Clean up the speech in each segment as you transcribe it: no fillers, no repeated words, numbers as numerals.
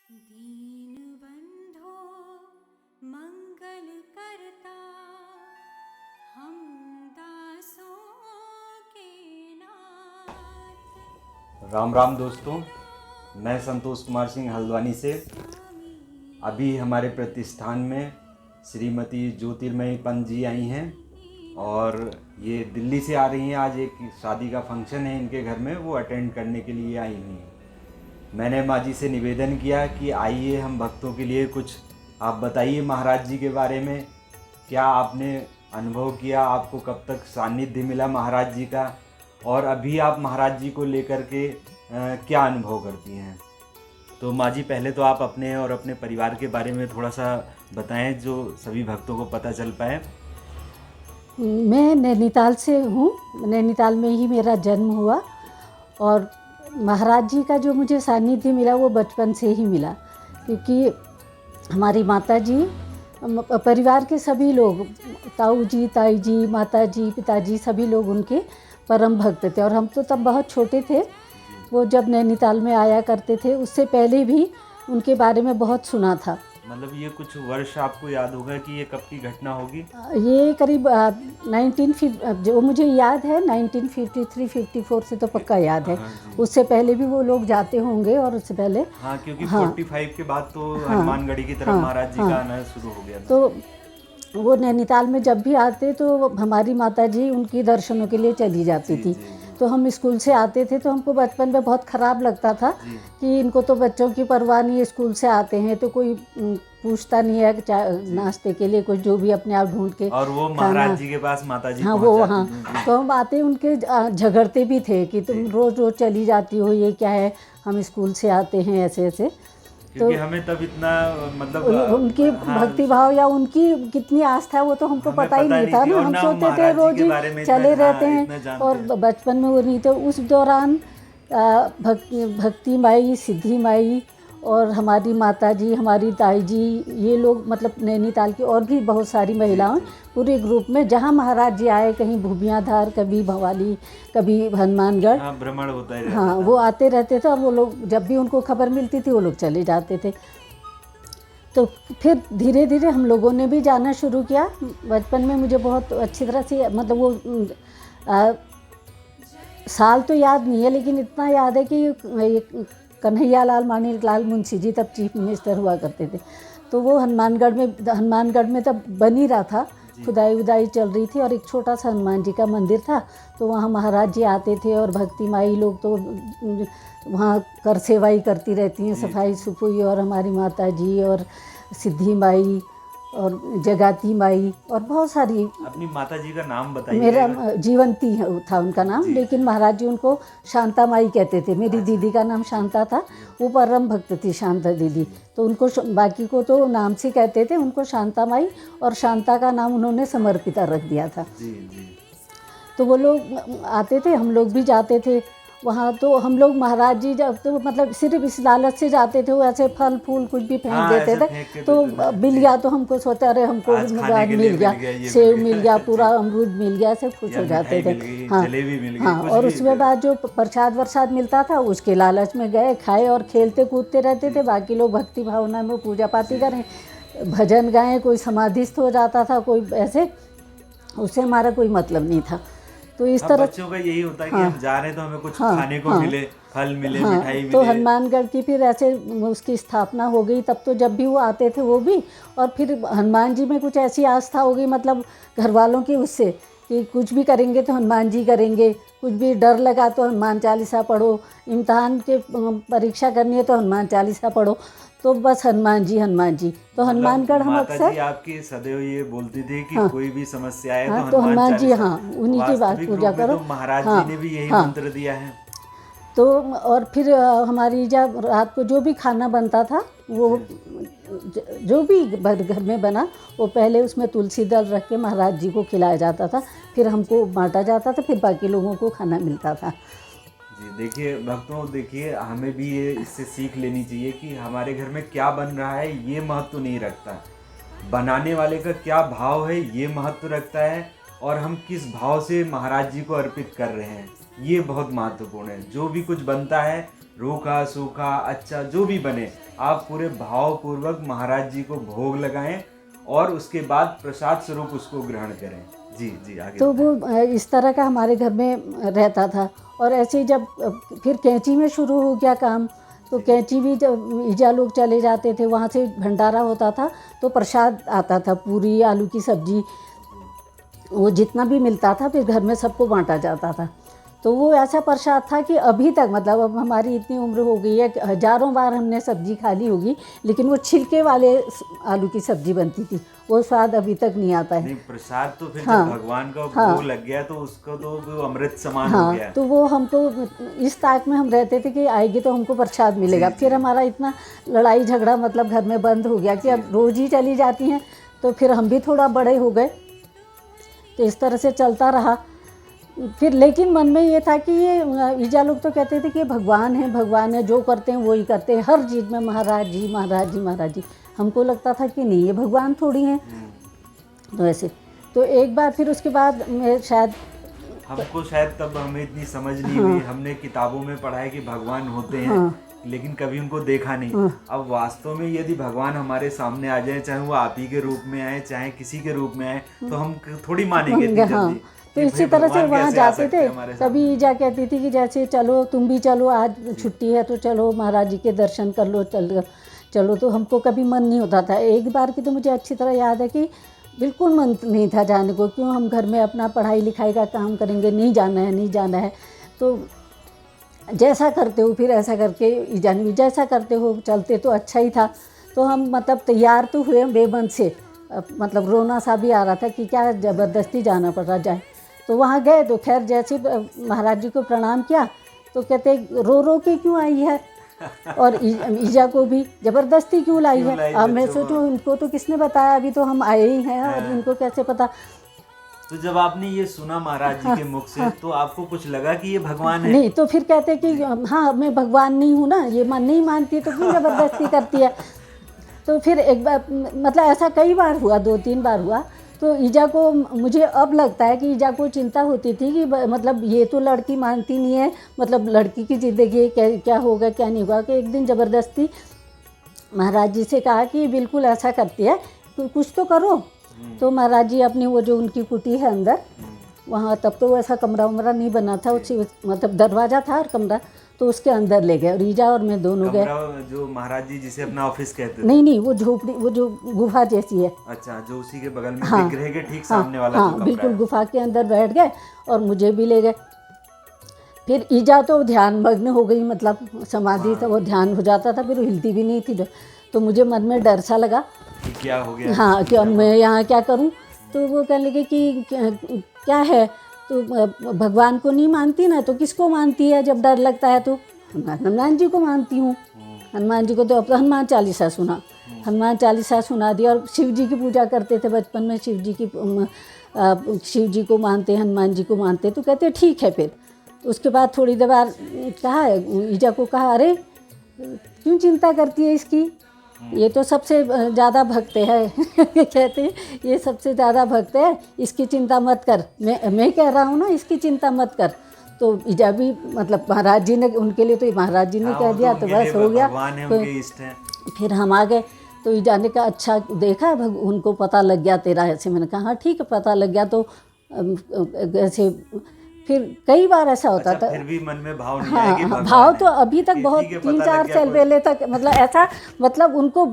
दीनबन्धो मंगल करता हम दासों के नाथ। राम राम दोस्तों, मैं संतोष कुमार सिंह हल्द्वानी से। अभी हमारे प्रतिष्ठान में श्रीमती ज्योतिर्मयी पंत जी आई हैं और ये दिल्ली से आ रही हैं। आज एक शादी का फंक्शन है इनके घर में, वो अटेंड करने के लिए आई हुई हैं। मैंने माँ जी से निवेदन किया कि आइए हम भक्तों के लिए कुछ आप बताइए महाराज जी के बारे में, क्या आपने अनुभव किया, आपको कब तक सानिध्य मिला महाराज जी का, और अभी आप महाराज जी को लेकर के क्या अनुभव करती हैं। तो माँ जी, पहले तो आप अपने और अपने परिवार के बारे में थोड़ा सा बताएं जो सभी भक्तों को पता चल पाए। मैं नैनीताल से हूँ। नैनीताल में ही मेरा जन्म हुआ और महाराज जी का जो मुझे सानिध्य मिला वो बचपन से ही मिला, क्योंकि हमारी माता जी, परिवार के सभी लोग, ताऊ जी, ताई जी, माता जी, पिताजी, सभी लोग उनके परम भक्त थे। और हम तो तब बहुत छोटे थे, वो जब नैनीताल में आया करते थे, उससे पहले भी उनके बारे में बहुत सुना था। मतलब ये कुछ वर्ष आपको याद होगा कि ये कब की घटना होगी? ये करीब 1950, जो मुझे याद है 1953-54 से तो पक्का याद है। उससे पहले भी वो लोग जाते होंगे और उससे पहले क्योंकि 45 के बाद तो हनुमानगढ़ी की तरफ महाराज जी का आना शुरू हो गया था। तो वो नैनीताल में जब भी आते तो हमारी माता जी उनकी दर्शनों के लिए चली जाती थी। तो हम स्कूल से आते थे तो हमको बचपन में बहुत ख़राब लगता था कि इनको तो बच्चों की परवाह नहीं है, स्कूल से आते हैं तो कोई पूछता नहीं है कि नाश्ते के लिए कुछ जो भी अपने आप ढूंढ के, और वो महाराज जी के पास माता जी तो हम आते उनके झगड़ते भी थे कि तुम रोज़ रोज़ चली जाती हो, ये क्या है, हम स्कूल से आते हैं ऐसे ऐसे। क्योंकि हमें तब इतना मतलब उनकी भक्ति भाव या उनकी कितनी आस्था है वो तो हमको पता ही नहीं था ना। हम सोचते थे रोज ही चले रहते हैं और बचपन में वो नहीं। तो उस दौरान भक्ति माई, सिद्धि माई और हमारी माता जी, हमारी ताई जी, ये लोग, मतलब नैनीताल की और भी बहुत सारी महिलाएं पूरे ग्रुप में, जहाँ महाराज जी आए, कहीं भूमियाधार, कभी भवाली, कभी हनुमानगढ़, भ्रमण होता है। हाँ, वो आते रहते थे और वो लोग जब भी उनको खबर मिलती थी वो लोग चले जाते थे। तो फिर धीरे धीरे हम लोगों ने भी जाना शुरू किया। बचपन में मुझे बहुत अच्छी तरह से, मतलब वो साल तो याद नहीं है, लेकिन इतना याद है कि कन्हैया लाल माणिक लाल मुंशी जी तब चीफ मिनिस्टर हुआ करते थे। तो वो हनुमानगढ़ में तब बन ही रहा था, खुदाई उदाई चल रही थी और एक छोटा सा हनुमान जी का मंदिर था। तो वहाँ महाराज जी आते थे और भक्ति माई लोग तो वहाँ कर सेवाई करती रहती हैं, सफाई सुफाई, और हमारी माता जी और सिद्धि माई और जगाती माई और बहुत सारी। अपनी माता जी का नाम बताइए। मेरा जीवंती था उनका नाम, लेकिन महाराज जी उनको शांता माई कहते थे। मेरी दीदी का नाम शांता था, वो परम भक्त थी शांता दीदी, तो उनको बाकी को तो नाम से कहते थे, उनको शांता माई और शांता का नाम उन्होंने समर्पिता रख दिया था। तो वो लोग आते थे, हम लोग भी जाते थे वहाँ। तो हम लोग महाराज जी जब तो मतलब सिर्फ इस लालच से जाते थे, वो ऐसे फल फूल कुछ भी फेंक देते थे। तो मिल गया तो हमको सोचा अरे हमको मिल गया, सेब मिल गया, पूरा अमरूद मिल गया, सब खुश हो जाते थे। हाँ, और उसके बाद जो प्रसाद वरसाद मिलता था उसके लालच में गए, खाए और खेलते कूदते रहते थे। बाकी लोग भक्ति भावना में पूजा पाठी करें, भजन गाएं, कोई समाधिस्थ हो जाता था, कोई ऐसे, उससे हमारा कोई मतलब नहीं था। तो इस तरह बच्चों का यही होता है कि हम जा रहे हैं तो हमें कुछ खाने को मिले, फल मिले, मिठाई मिले। तो हनुमानगढ़ की फिर ऐसे उसकी स्थापना हो गई। तब तो जब भी वो आते थे वो भी, और फिर हनुमान जी में कुछ ऐसी आस्था हो गई, मतलब घर वालों की, उससे कि कुछ भी करेंगे तो हनुमान जी करेंगे, कुछ भी डर लगा तो हनुमान चालीसा पढ़ो, इम्तहान के परीक्षा करनी है तो हनुमान चालीसा पढ़ो, तो बस हनुमान जी हनुमान जी। तो हनुमानगढ़ हम अक्सर आपकी सदैव ये बोलती थी कि कोई भी समस्या आए तो हनुमान जी, हाँ, उन्हीं की बात पूजा करो। तो महाराज जी ने भी यही मंत्र दिया है। तो और फिर हमारी जब रात को जो भी खाना बनता था, वो जो भी घर में बना, वो पहले उसमें तुलसी दल रख के महाराज जी को खिलाया जाता था, फिर हमको बांटा जाता था, फिर बाकी लोगों को खाना मिलता था। जी देखिए भक्तों, देखिए हमें भी ये इससे सीख लेनी चाहिए कि हमारे घर में क्या बन रहा है ये महत्व नहीं रखता, बनाने वाले का क्या भाव है ये महत्व रखता है, और हम किस भाव से महाराज जी को अर्पित कर रहे हैं ये बहुत महत्वपूर्ण है। जो भी कुछ बनता है रूखा सूखा अच्छा जो भी बने, आप पूरे भावपूर्वक महाराज जी को भोग लगाएं और उसके बाद प्रसाद स्वरूप उसको ग्रहण करें। जी जी, आगे तो बताएं। वो इस तरह का हमारे घर में रहता था। और ऐसे ही जब फिर कैंची में शुरू हो गया काम, तो कैंची भी जब ईजा लोग चले जाते थे, वहाँ से भंडारा होता था तो प्रसाद आता था, पूरी आलू की सब्जी, वो जितना भी मिलता था फिर घर में सबको बांटा जाता था। तो वो ऐसा प्रसाद था कि अभी तक, मतलब अब हमारी इतनी उम्र हो गई है कि हज़ारों बार हमने सब्जी खा ली होगी, लेकिन वो छिलके वाले आलू की सब्जी बनती थी, वो स्वाद अभी तक नहीं आता है। नहीं, प्रसाद तो फिर हाँ, जब भगवान का हाँ, भोग लग गया तो उसको तो वो अमृत समान हो हाँ, गया। तो वो हमको इस ताक में हम रहते थे कि आएगी तो हमको प्रसाद मिलेगा। फिर हमारा इतना लड़ाई झगड़ा मतलब घर में बंद हो गया कि अब रोज़ ही चली जाती हैं, तो फिर हम भी थोड़ा बड़े हो गए, तो इस तरह से चलता रहा। फिर लेकिन मन में ये था कि ये ईजा लोग तो कहते थे कि भगवान है, जो करते हैं वो ही करते हैं, हर चीज़ में महाराज जी महाराज जी महाराज जी। हमको लगता था कि नहीं, ये भगवान थोड़ी हैं। तो ऐसे तो एक बार फिर उसके बाद मैं शायद हमको शायद तब हमें इतनी समझ नहीं हुई, हमने किताबों में पढ़ा है कि भगवान होते हैं, लेकिन कभी उनको देखा नहीं। अब वास्तव में यदि भगवान हमारे सामने आ जाए, चाहे वो आप ही के रूप में आए चाहे किसी के रूप में आए, तो हम थोड़ी मानेंगे इतनी जल्दी। तो इसी तरह से वहाँ जाते थे। कभी ईजा कहती थी कि जैसे चलो तुम भी चलो, आज छुट्टी है तो चलो महाराज जी के दर्शन कर लो, चलो। तो हमको कभी मन नहीं होता था। एक बार की तो मुझे अच्छी तरह याद है कि बिल्कुल मन नहीं था जाने को, क्यों हम घर में अपना पढ़ाई लिखाई का काम करेंगे, नहीं जाना है। तो जैसा करते हो फिर ऐसा करके ईजा ने भी जैसा करते हो चलते तो अच्छा ही था। तो हम मतलब तैयार तो हुए बेबन से, मतलब रोना सा भी आ रहा था कि क्या ज़बरदस्ती जाना पड़ रहा जाए। तो वहाँ गए तो खैर जैसे महाराज जी को प्रणाम किया तो कहते रो रो के क्यों आई है, और ईजा को भी ज़बरदस्ती क्यों लाई है। अब मैं सोचूं इनको तो किसने बताया, अभी तो हम आए ही हैं और इनको कैसे पता। तो जब आपने ये सुना महाराज जी के मुख से, तो आपको कुछ लगा कि ये भगवान है? नहीं, तो फिर कहते कि हाँ मैं भगवान नहीं हूँ ना, ये मन नहीं मानती तो क्यों ज़बरदस्ती करती है। तो फिर एक बार मतलब ऐसा कई बार हुआ, 2-3 बार हुआ। तो ईजा को, मुझे अब लगता है कि ईजा को चिंता होती थी कि मतलब ये तो लड़की मानती नहीं है, मतलब लड़की की ज़िंदगी क्या होगा क्या नहीं होगा। कि एक दिन ज़बरदस्ती महाराज जी से कहा कि बिल्कुल ऐसा करती है तो कुछ तो करो। तो महाराज जी अपनी वो जो उनकी कुटी है अंदर, वहाँ तब तो ऐसा कमरा उमरा नहीं बना था, उसी मतलब दरवाज़ा था और कमरा, तो उसके अंदर ले गए और ईजा और मैं दोनों गए। जो महाराज जी जिसे अपना ऑफिस कहते थे? नहीं, वो झोपड़ी, वो जो गुफा जैसी है। अच्छा, जो उसी के बगल में हाँ, विग्रह के ठीक सामने वाला हाँ, जो कमरा बिल्कुल है। गुफा के अंदर बैठ गए और मुझे भी ले गए। फिर ईजा तो ध्यान मग्न हो गई, मतलब समाधि था, वो ध्यान हो जाता था, फिर हिलती भी नहीं थी। तो मुझे मन में डर सा लगा कि क्या हो गया, हाँ, कि अब मैं यहाँ क्या करूँ। तो वो कहने लगे कि क्या है, तो भगवान को नहीं मानती ना, तो किसको मानती है जब डर लगता है? तो हनुमान जी को मानती हूँ। हनुमान जी को तो अब हनुमान चालीसा सुना, हनुमान चालीसा सुना दिया। और शिव जी की पूजा करते थे बचपन में, शिव जी को मानते, हनुमान जी को मानते। तो कहते ठीक है। फिर उसके बाद थोड़ी देर बाद कहा, ईजा को कहा, अरे क्यों चिंता करती है इसकी, ये तो सबसे ज़्यादा भक्त है कहते हैं ये सबसे ज़्यादा भक्त है, इसकी चिंता मत कर। मैं कह रहा हूँ ना, इसकी चिंता मत कर। तो ईजा भी, मतलब महाराज जी ने, उनके लिए तो महाराज जी ने कह दिया तो बस हो गया। तो फिर हम आ गए। तो ईजा ने कहा अच्छा देखा उनको पता लग गया तेरा ऐसे। मैंने कहा हाँ ठीक है, पता लग गया। तो ऐसे फिर कई बार ऐसा होता था। फिर भी मन में भाव नहीं हाँ, आया कि भगवान भाव तो है। अभी तक बहुत 3-4 साल पहले तक, मतलब ऐसा, मतलब उनको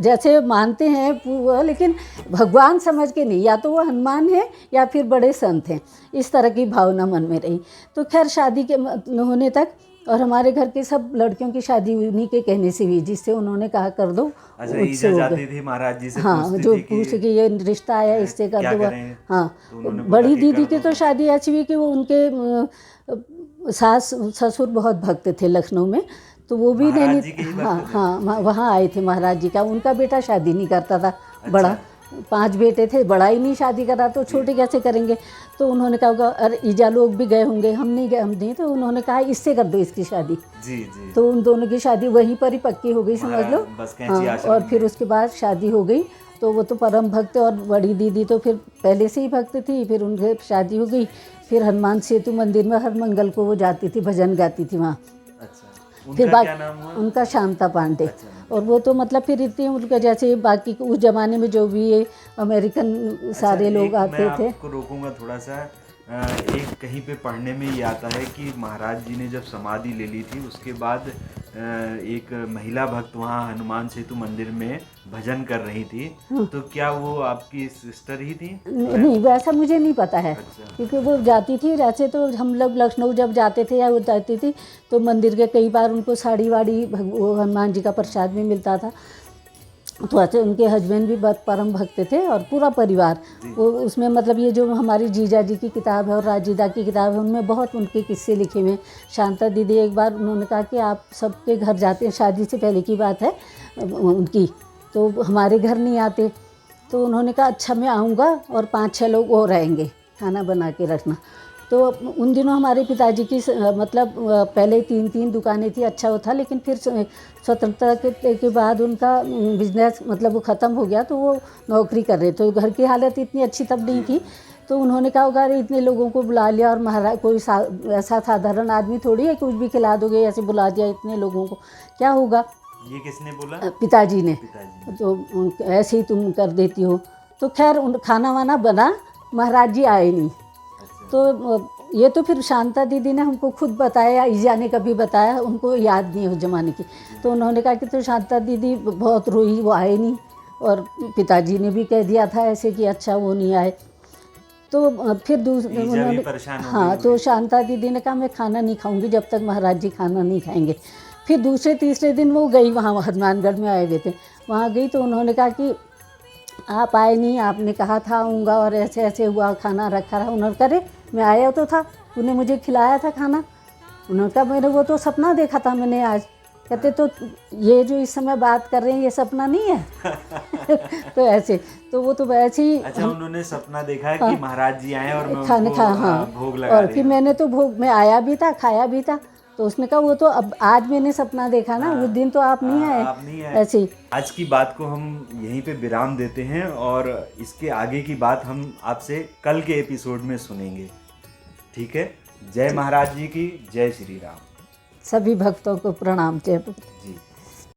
जैसे मानते हैं वो, लेकिन भगवान समझ के नहीं, या तो वो हनुमान है या फिर बड़े संत हैं, इस तरह की भावना मन में रही। तो खैर शादी के होने तक, और हमारे घर के सब लड़कियों की शादी उन्हीं के कहने से हुई, जिससे उन्होंने कहा कर दो। अच्छा, ईजा जाती थी महाराज जी से, हाँ, जो पूछ के ये रिश्ता आया इससे कर दो। हाँ, बड़ी दीदी की तो शादी ऐसी हुई कि वो उनके सास ससुर बहुत भक्त थे लखनऊ में, तो वो भी नहीं, हाँ, वहाँ आए थे महाराज जी का। उनका बेटा शादी नहीं करता था, बड़ा 5 बेटे थे, बड़ा ही नहीं शादी करा, तो छोटे कैसे करेंगे। तो उन्होंने कहा अरे ईजा लोग भी गए होंगे, हम नहीं गए, हम नहीं। तो उन्होंने कहा इससे कर दो इसकी शादी। जी जी। तो उन दोनों की शादी वहीं पर ही पक्की हो गई, समझ लो। हाँ, और फिर उसके बाद शादी हो गई। तो वो तो परम भक्त, और बड़ी दीदी तो फिर पहले से ही भक्त थी। फिर उनके शादी हो गई। फिर हनुमान सेतु मंदिर में हर मंगल को वो जाती थी, भजन गाती थी वहाँ। अच्छा। उनका क्या नाम हुआ? उनका शांता पांडे। अच्छा। और वो तो मतलब फिर इतनी उनका जैसे बाकी उस जमाने में जो भी ये अमेरिकन सारे लोग आते मैं थे। आपको रोकूंगा थोड़ा सा। एक कहीं पे पढ़ने में ये आता है कि महाराज जी ने जब समाधि ले ली थी उसके बाद एक महिला भक्त वहाँ हनुमान सेतु मंदिर में भजन कर रही थी, तो क्या वो आपकी सिस्टर ही थी? नहीं वैसा मुझे नहीं पता है। अच्छा। क्योंकि वो जाती थी, वैसे तो हम लोग लखनऊ जब जाते थे या वो जाती थी तो मंदिर के कई बार उनको साड़ी वाड़ी वो हनुमान जी का प्रसाद भी मिलता था। तो ऐसे उनके हस्बैंड भी बहुत परम भक्त थे और पूरा परिवार वो उसमें मतलब ये जो हमारी जीजा जी की किताब है और राजीदा की किताब है उनमें बहुत उनके किस्से लिखे हुए हैं। शांता दीदी एक बार उन्होंने कहा कि आप सबके घर जाते हैं, शादी से पहले की बात है उनकी, तो हमारे घर नहीं आते। तो उन्होंने कहा अच्छा मैं आऊँगा और 5-6 लोग और रहेंगे, खाना बना के रखना। तो उन दिनों हमारे पिताजी की मतलब पहले 3 दुकानें थी, अच्छा वो था, लेकिन फिर स्वतंत्रता के बाद उनका बिजनेस मतलब वो ख़त्म हो गया तो वो नौकरी कर रहे थे। घर की हालत इतनी अच्छी तब नहीं थी, तो उन्होंने कहा होगा अरे इतने लोगों को बुला लिया और महाराज कोई ऐसा साधारण आदमी थोड़ी है कुछ भी खिला दोगे, ऐसे बुला दिया इतने लोगों को क्या होगा। ये किसने बोला? पिताजी ने। पिताजी। तो ऐसे ही तुम कर देती हो। तो खैर खाना वाना बना, महाराज जी आए नहीं। तो ये तो फिर शांता दीदी ने हमको खुद बताया, ईजा ने कभी बताया, उनको याद नहीं है उस ज़माने की। तो उन्होंने कहा कि तो शांता दीदी बहुत रोई, वो आए नहीं, और पिताजी ने भी कह दिया था ऐसे कि अच्छा वो नहीं आए। तो फिर उन्होंने हाँ, तो शांता दीदी ने कहा मैं खाना नहीं खाऊंगी जब तक महाराज जी खाना नहीं खाएंगे। फिर दूसरे तीसरे दिन वो गई, वहाँ हनुमानगढ़ में आए हुए थे, वहाँ गई तो उन्होंने कहा कि आप आए नहीं, आपने कहा था आऊँगा और ऐसे ऐसे हुआ, खाना रखा रहा। उन्होंने करे मैं आया तो था, तूने मुझे खिलाया था खाना। उन्होंने कहा मैंने वो तो सपना देखा था मैंने आज। कहते तो ये जो इस समय बात कर रहे हैं ये सपना नहीं है। तो ऐसे तो वो तो वैसे ही अच्छा उन्होंने सपना देखा है कि महाराज जी आए और मैं खाने उनको हाँ भोग लगा और फिर मैंने तो भोग में आया भी था, खाया भी था। तो उसने कहा वो तो अब आज मैंने सपना देखा ना, उस दिन तो आप नहीं आए। ऐसे ही आज की बात को हम यहीं पे विराम देते हैं और इसके आगे की बात हम आपसे कल के एपिसोड में सुनेंगे। ठीक है। जय महाराज जी की, जय श्री राम। सभी भक्तों को प्रणाम। जय जी।